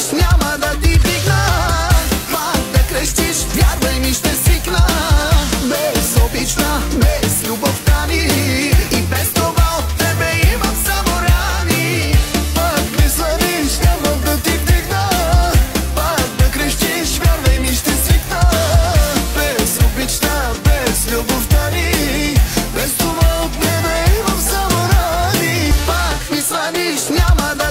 свалиш, няма да ти вдигна. Пак да крещиш, вярвай ми, ще свикна. Без обична, без любовта ни, и без това от тебе имам само рани. Пак ми свалиш, няма да ти вдигна. Пак да крещиш, вярвай ми, ще свикна. Без обична, без любовта ни, без това от тебе имам само рани. Пак ми свалиш, няма да